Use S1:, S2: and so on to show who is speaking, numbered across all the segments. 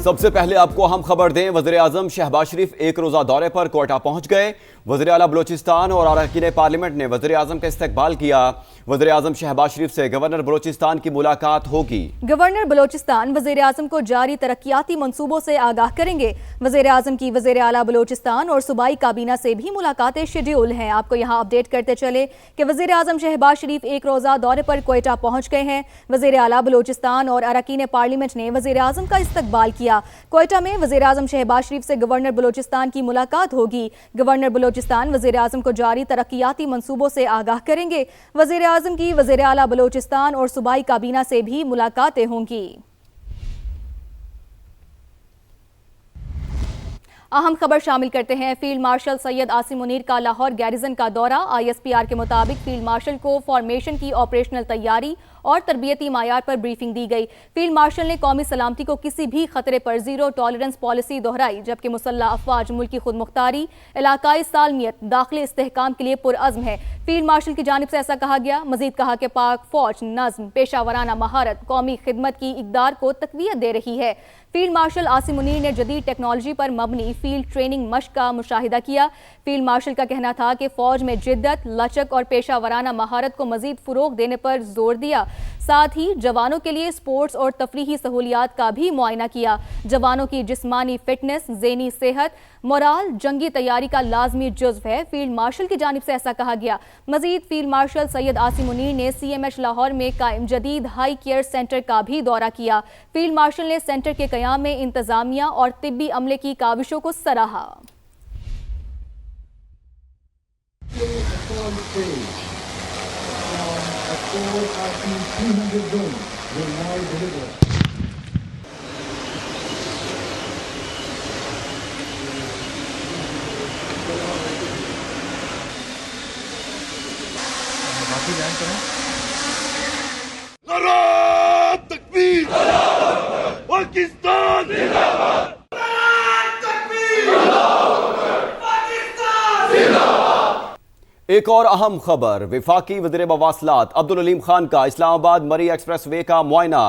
S1: सबसे पहले आपको अहम खबर दें, वज़ीर आज़म शहबाज शरीफ एक रोज़ा दौरे पर कोयटा पहुंच गए। वज़ीर आला बलोचिस्तान और अरकान पार्लियामेंट ने वज़ीर आज़म का इस्तकबाल किया। वज़ीर आज़म शहबाज शरीफ से गवर्नर बलोचिस्तान की मुलाकात होगी।
S2: गवर्नर बलोचिस्तान वज़ीर आज़म को जारी तरक्याती मंसूबों से आगाह करेंगे। वज़ीर आज़म की वज़ीर आला बलोचिस्तान और सूबाई काबीना से भी मुलाकातें शेड्यूल हैं। आपको यहाँ अपडेट करते चले कि वज़ीर आज़म शहबाज शरीफ एक रोज़ा दौरे पर कोयटा पहुंच गए हैं। वज़ीर आला बलोचिस्तान और अरकान पार्लियामेंट ने वज़ीर आज़म का इस्तकबाल किया। कोयटा में वज़ीर आज़म शहबाज शरीफ से गवर्नर बलोचिस्तान की मुलाकात होगी। गवर्नर बलोचिस्तान वज़ीर आज़म को जारी तरक्याती मंसूबों से आगाह करेंगे। वज़ीर आज़म की वज़ीर आला बलोचिस्तान और सूबाई काबीना से भी मुलाकातें होंगी। अहम खबर शामिल करते हैं। फील्ड मार्शल सैयद आसिम मुनीर का लाहौर गैरिजन का दौरा। ISPR के मुताबिक फील्ड मार्शल को फॉर्मेशन की ऑपरेशनल तैयारी और तरबियती मायार पर ब्रीफिंग दी गई। फील्ड मार्शल ने कौमी सलामती को किसी भी खतरे पर जीरो टॉलरेंस पॉलिसी दोहराई, जबकि मुसल्लह अफवाज मुल्क की खुद मुख्तारी, इलाकाई सालमियत, दाखिली इस्तेहकाम के लिए पुरअज़्म है। फील्ड मार्शल की जानिब से ऐसा कहा गया। मजीद कहा कि पाक फौज नज़्म, पेशावराना महारत, कौमी खिदमत की इक़दार को तक़वियत दे रही है। फील्ड मार्शल आसिम मुनीर ने जदीद टेक्नोलॉजी पर मबनी फील्ड ट्रेनिंग मश्क का मुशाहिदा किया। फील्ड मार्शल का कहना था कि फौज में जिद्दत, लचक और पेशावराना महारत को मजीद फ़रोग देने पर जोर दिया। साथ ही जवानों के लिए स्पोर्ट्स और तफरीही सहूलियात का भी मुआयना किया। जवानों की जिस्मानी फिटनेस, ज़हनी सेहत, मोराल जंगी तैयारी का लाजमी जुज़्व है। फील्ड मार्शल की जानिब से ऐसा कहा गया। मजीद फील्ड मार्शल सैयद आसिम मुनीर ने CMH लाहौर में कायम जदीद हाई केयर सेंटर का भी दौरा किया। फील्ड मार्शल ने सेंटर के क़याम में इंतजामिया और तिब्बी अमले की काविशों को सराहा।
S3: नारे तकबीर, पाकिस्तान जिंदाबाद।
S1: एक और अहम खबर, विफाकी वज़ीर मवासलात अब्दुल अलीम खान का इस्लामाबाद मरी एक्सप्रेस वे का मुआयना।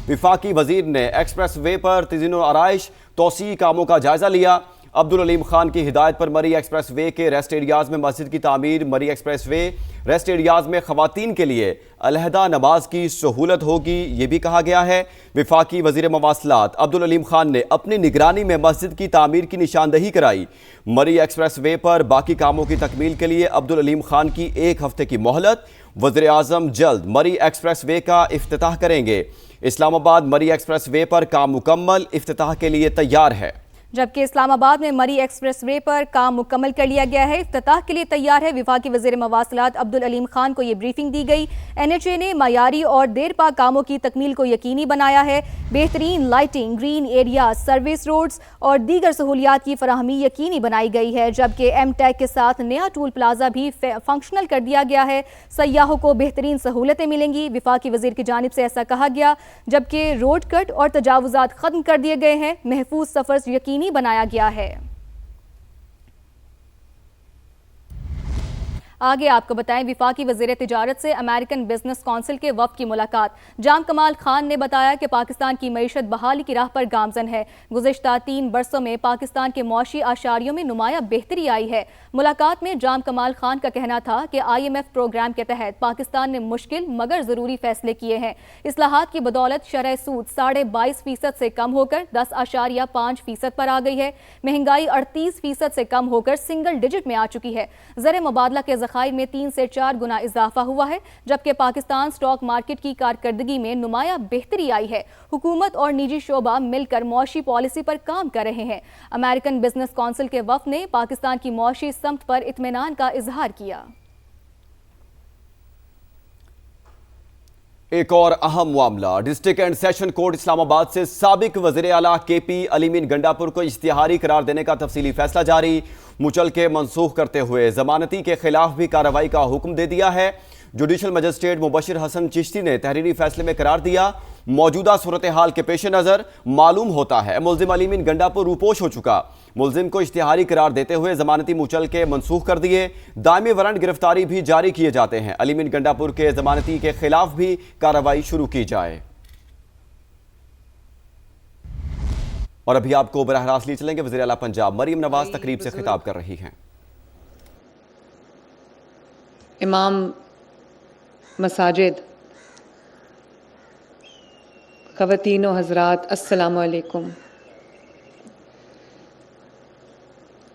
S1: विफाकी वजीर ने एक्सप्रेस वे पर तज़ीन आराइश तोसी कामों का जायजा लिया। अब्दुल अलीम खान की हिदायत पर मरी एक्सप्रेस वे के रेस्ट एरियाज में मस्जिद की तामीर, मरी एक्सप्रेस वे रेस्ट एरियाज में खवातीन के लिए अलहदा नमाज की सहूलत होगी, ये भी कहा गया है। विफाकी वज़ीर मवासलात अब्दुल अलीम खान ने अपनी निगरानी में मस्जिद की तामीर की निशानदही कराई। मरी एक्सप्रेस वे पर बाकी कामों की तकमील के लिए अब्दुल अलीम खान की 1 हफ्ते की मोहलत। वज़ीर आज़म जल्द मरी एक्सप्रेस वे का इफ्तिताह करेंगे। इस्लामाबाद मरी एक्सप्रेस वे पर काम मुकम्मल, इफ्तिताह के लिए तैयार है।
S2: जबकि इस्लामाबाद में मरी एक्सप्रेस वे पर काम मुकम्मल कर लिया गया है, इफ्तिताह के लिए तैयार है। विफाकी वज़ीर मवासलात अब्दुल अलीम खान को ये ब्रीफिंग दी गई। NHA ने मायारी और देर पा कामों की तकमील को यकीनी बनाया है। बेहतरीन lighting, green area, service roads और दीगर सहूलियात की फराहमी यकीनी बनाई गई है। जबकि MTech के साथ नया टूल प्लाजा भी फंक्शनल कर दिया गया है। सयाहों को बेहतरीन सहूलतें मिलेंगी, विफाकी वज़ीर की जानिब से ऐसा कहा गया। जबकि रोड कट और तजावुजात खत्म कर दिए गए हैं। महफूज सफर यकीनी बनाया गया है। आगे आपको बताएं, विफाकी वज़ीर तिजारत से अमेरिकन बिजनेस काउंसिल के वफ़द की मुलाकात। जाम कमाल खान ने बताया कि पाकिस्तान की मईशत बहाली की राह पर गामजन है। गुज़िश्ता 3 बरसों में पाकिस्तान के मुआशी आशारियों में नुमाया बेहतरी आई है। मुलाकात में जाम कमाल खान का कहना था कि IMF प्रोग्राम के तहत पाकिस्तान ने मुश्किल मगर ज़रूरी फैसले किए हैं। इस्लाहात की बदौलत शरह सूद 22.5% से कम होकर 10.5% पर आ गई है। महंगाई 38% से कम होकर सिंगल डिजिट में आ चुकी है। ज़र मुबादला के ज़खायर में 3 से 4 गुना इजाफा हुआ है। जबकि पाकिस्तान स्टॉक मार्केट की कारकर्दगी में नुमाया बेहतरी आई है। हुकूमत और निजी शोबा मिलकर मुआशी पॉलिसी पर काम कर रहे हैं। अमेरिकन बिजनेस काउंसिल के वफ़द ने पाकिस्तान की मुआशी समत पर इत्मीनान का इजहार किया।
S1: एक और अहम मामला, district and session court Islamabad से साबिक वज़ीर आला KP अलीमीन गंडापुर को इश्तिहारी करार देने का तफसीली फैसला जारी। मुचलके मनसूख करते हुए जमानती के खिलाफ भी कार्रवाई का हुक्म दे दिया है। जुडिशल मजिस्ट्रेट मुबशिर हसन चिश्ती ने तहरीरी फैसले में करार दिया। मौजूदा सूरत हाल के पेश नज़र मालूम होता है मुल्जिम अलीमीन गंडापुर रूपोश हो चुका। मुल्जिम को इश्तिहारी करार देते हुए जमानती मुचलके मनसूख कर दिए। दायमी वारंट गिरफ्तारी भी जारी किए जाते हैं। अलीमीन गंडापुर के जमानती के खिलाफ भी कार्रवाई शुरू की जाए। और अभी आपको बराह रास्त लिए चलेंगे। वज़ीर आला पंजाब मरीम नवाज तकरीब से खिताब कर रही हैं।
S3: इमाम मसाजिद, ख़वातीन व हज़रात, अस्सलामु अलैकुम।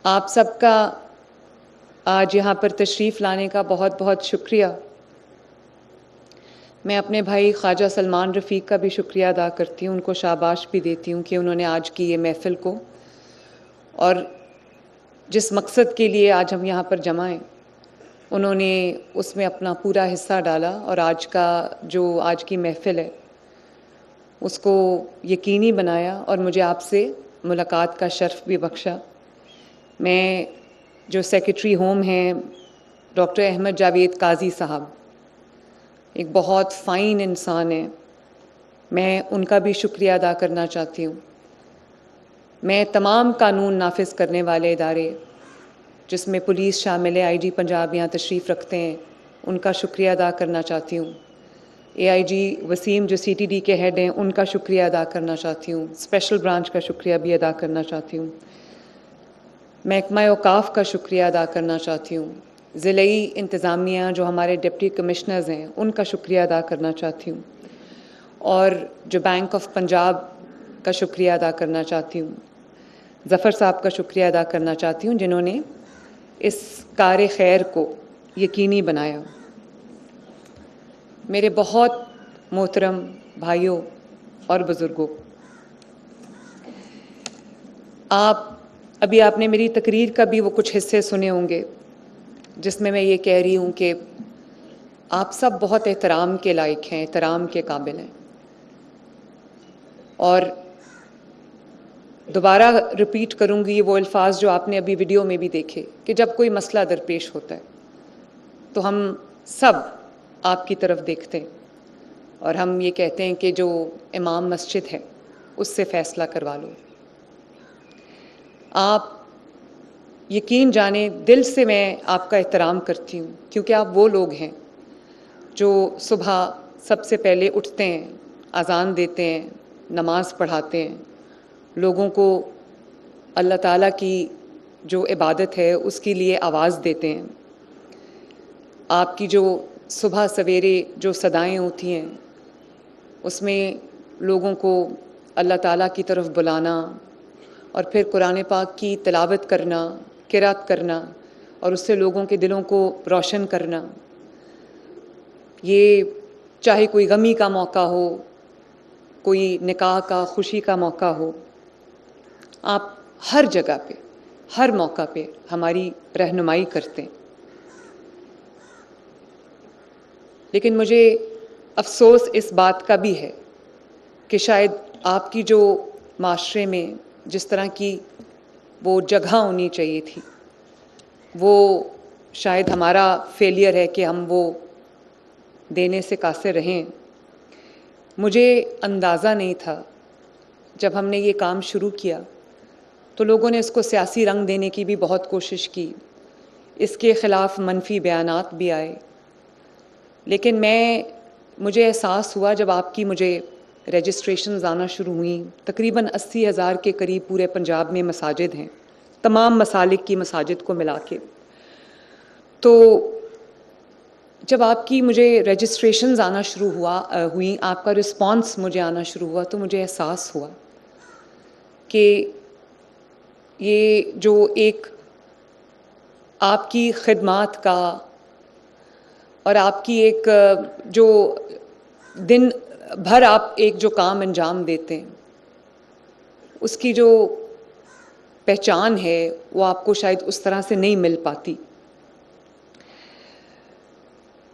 S3: आप सबका आज यहाँ पर तशरीफ़ लाने का बहुत बहुत शुक्रिया। मैं अपने भाई ख्वाजा सलमान रफ़ीक का भी शुक्रिया अदा करती हूँ, उनको शाबाश भी देती हूँ कि उन्होंने आज की ये महफ़िल को और जिस मकसद के लिए आज हम यहाँ पर जमा हैं उन्होंने उसमें अपना पूरा हिस्सा डाला और आज की महफ़िल है उसको यकीनी बनाया और मुझे आपसे मुलाकात का शर्फ़ भी बख्शा। मैं जो सेक्रेटरी होम हैं डॉक्टर अहमद जावेद काजी साहब, एक बहुत फ़ाइन इंसान है, मैं उनका भी शुक्रिया अदा करना चाहती हूँ। मैं तमाम कानून नाफिज करने वाले इदारे जिसमें पुलिस शामिल है, आईजी पंजाब यहाँ तशरीफ़ रखते हैं, उनका शुक्रिया अदा करना चाहती हूँ। एआईजी वसीम जो सीटीडी के हेड हैं उनका शुक्रिया अदा करना चाहती हूँ। स्पेशल ब्रांच का शुक्रिया भी अदा करना चाहती हूँ। महकमा औकाफ का शुक्रिया अदा करना चाहती हूँ। ज़िलई इंतज़ामिया जो हमारे डिप्टी कमिश्नर्स हैं उनका शुक्रिया अदा करना चाहती हूँ और जो बैंक ऑफ पंजाब का शुक्रिया अदा करना चाहती हूँ। ज़फ़र साहब का शुक्रिया अदा करना चाहती हूँ जिन्होंने इस कार खैर को यकीनी बनाया। मेरे बहुत मोहतरम भाइयों और बुज़ुर्गों, अभी आपने मेरी तकरीर का भी वो कुछ हिस्से सुने होंगे जिसमें मैं ये कह रही हूँ कि आप सब बहुत एहतराम के लायक हैं, एहतराम के काबिल हैं। और दोबारा रिपीट करूँगी वो अल्फाज जो आपने अभी वीडियो में भी देखे कि जब कोई मसला दरपेश होता है तो हम सब आपकी तरफ देखते हैं और हम ये कहते हैं कि जो इमाम मस्जिद है उससे फ़ैसला करवा लो। आप यकीन जाने दिल से मैं आपका एहतराम करती हूँ क्योंकि आप वो लोग हैं जो सुबह सबसे पहले उठते हैं, अज़ान देते हैं, नमाज़ पढ़ाते हैं, लोगों को अल्लाह ताला की जो इबादत है उसके लिए आवाज़ देते हैं। आपकी जो सुबह सवेरे जो सदाएं होती हैं उसमें लोगों को अल्लाह ताला की तरफ बुलाना और फिर कुरान पाक की तिलावत करना, किरात करना और उससे लोगों के दिलों को रोशन करना, ये चाहे कोई गमी का मौका हो, कोई निकाह का खुशी का मौका हो, आप हर जगह पे, हर मौका पे हमारी रहनुमाई करते हैं। लेकिन मुझे अफसोस इस बात का भी है कि शायद आपकी जो माशरे में जिस तरह की वो जगह होनी चाहिए थी वो शायद हमारा फेलियर है कि हम वो देने से कासिर रहें। मुझे अंदाज़ा नहीं था जब हमने ये काम शुरू किया तो लोगों ने इसको सियासी रंग देने की भी बहुत कोशिश की, इसके ख़िलाफ़ मनफी बयानात भी आए। लेकिन मुझे एहसास हुआ जब आपकी मुझे रजिस्ट्रेशंस आना शुरू हुई, तकरीबन 80,000 के करीब पूरे पंजाब में मसाजिद हैं, तमाम मसालिक की मसाजिद को मिला के। तो जब आपकी मुझे रजिस्ट्रेशंस आना शुरू हुई, आपका रिस्पांस मुझे आना शुरू हुआ तो मुझे एहसास हुआ कि ये जो एक आपकी खिदमात का और आपकी एक जो दिन भर आप एक जो काम अंजाम देते हैं उसकी जो पहचान है वो आपको शायद उस तरह से नहीं मिल पाती